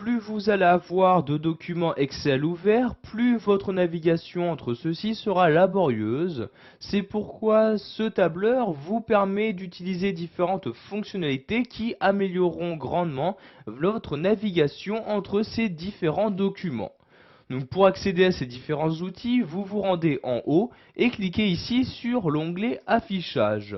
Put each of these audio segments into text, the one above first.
plus vous allez avoir de documents Excel ouverts, plus votre navigation entre ceux-ci sera laborieuse. C'est pourquoi ce tableur vous permet d'utiliser différentes fonctionnalités qui amélioreront grandement votre navigation entre ces différents documents. Donc pour accéder à ces différents outils, vous vous rendez en haut et cliquez ici sur l'onglet Affichage.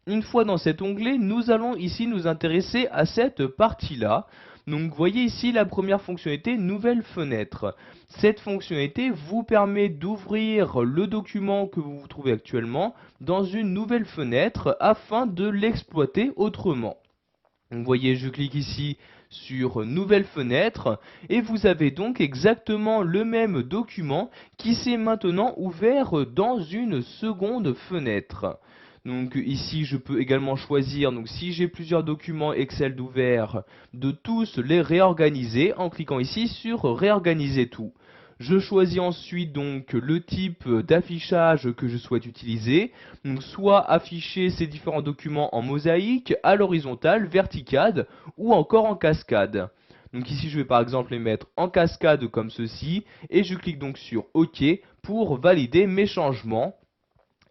Une fois dans cet onglet, nous allons ici nous intéresser à cette partie-là. Donc voyez ici la première fonctionnalité, nouvelle fenêtre. Cette fonctionnalité vous permet d'ouvrir le document que vous trouvez actuellement dans une nouvelle fenêtre afin de l'exploiter autrement. Donc, vous voyez, je clique ici sur nouvelle fenêtre et vous avez donc exactement le même document qui s'est maintenant ouvert dans une seconde fenêtre. Donc ici je peux également choisir, donc si j'ai plusieurs documents Excel d'ouvert, de tous les réorganiser en cliquant ici sur réorganiser tout. Je choisis ensuite donc le type d'affichage que je souhaite utiliser, donc soit afficher ces différents documents en mosaïque, à l'horizontale, verticale ou encore en cascade. Donc ici je vais par exemple les mettre en cascade comme ceci et je clique donc sur OK pour valider mes changements.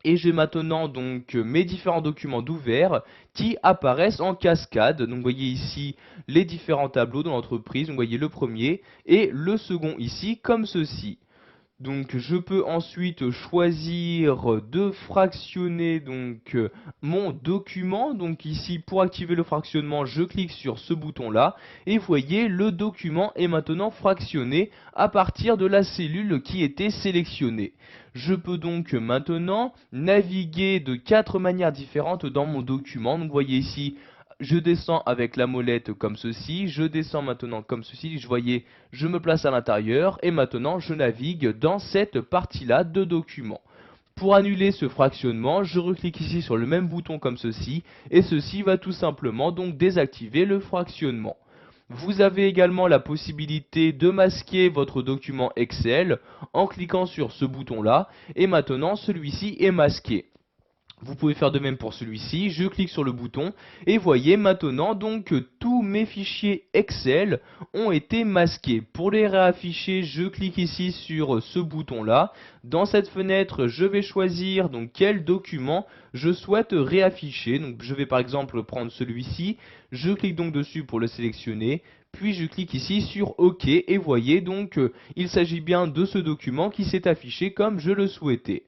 Et j'ai maintenant donc mes différents documents d'ouvert qui apparaissent en cascade. Donc vous voyez ici les différents tableaux de l'entreprise. Vous voyez le premier et le second ici comme ceci. Donc je peux ensuite choisir de fractionner donc mon document. Donc ici pour activer le fractionnement, je clique sur ce bouton là et vous voyez le document est maintenant fractionné à partir de la cellule qui était sélectionnée. Je peux donc maintenant naviguer de 4 manières différentes dans mon document. Donc vous voyez ici je descends avec la molette comme ceci, je descends maintenant comme ceci, je me place à l'intérieur et maintenant je navigue dans cette partie-là de document. Pour annuler ce fractionnement, je reclique ici sur le même bouton comme ceci et ceci va tout simplement donc désactiver le fractionnement. Vous avez également la possibilité de masquer votre document Excel en cliquant sur ce bouton-là et maintenant celui-ci est masqué. Vous pouvez faire de même pour celui-ci, je clique sur le bouton et voyez maintenant donc que tous mes fichiers Excel ont été masqués. Pour les réafficher, je clique ici sur ce bouton là. Dans cette fenêtre, je vais choisir donc quel document je souhaite réafficher. Donc je vais par exemple prendre celui-ci, je clique donc dessus pour le sélectionner. Puis je clique ici sur OK et voyez donc il s'agit bien de ce document qui s'est affiché comme je le souhaitais.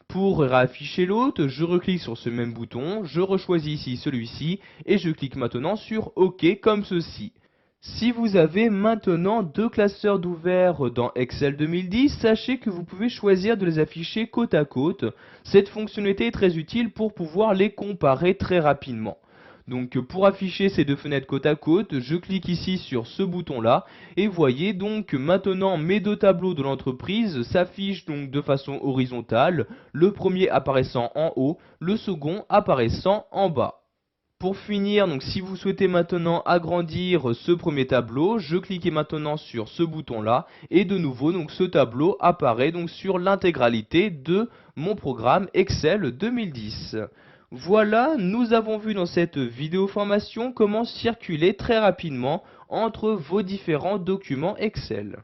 Pour réafficher l'autre, je reclique sur ce même bouton, je rechoisis ici celui-ci et je clique maintenant sur OK comme ceci. Si vous avez maintenant deux classeurs d'ouvert dans Excel 2010, sachez que vous pouvez choisir de les afficher côte à côte. Cette fonctionnalité est très utile pour pouvoir les comparer très rapidement. Donc pour afficher ces deux fenêtres côte à côte, je clique ici sur ce bouton là et voyez donc maintenant mes deux tableaux de l'entreprise s'affichent donc de façon horizontale, le premier apparaissant en haut, le second apparaissant en bas. Pour finir, donc si vous souhaitez maintenant agrandir ce premier tableau, je clique maintenant sur ce bouton là et de nouveau donc ce tableau apparaît donc sur l'intégralité de mon programme Excel 2010. Voilà, nous avons vu dans cette vidéo formation comment circuler très rapidement entre vos différents documents Excel.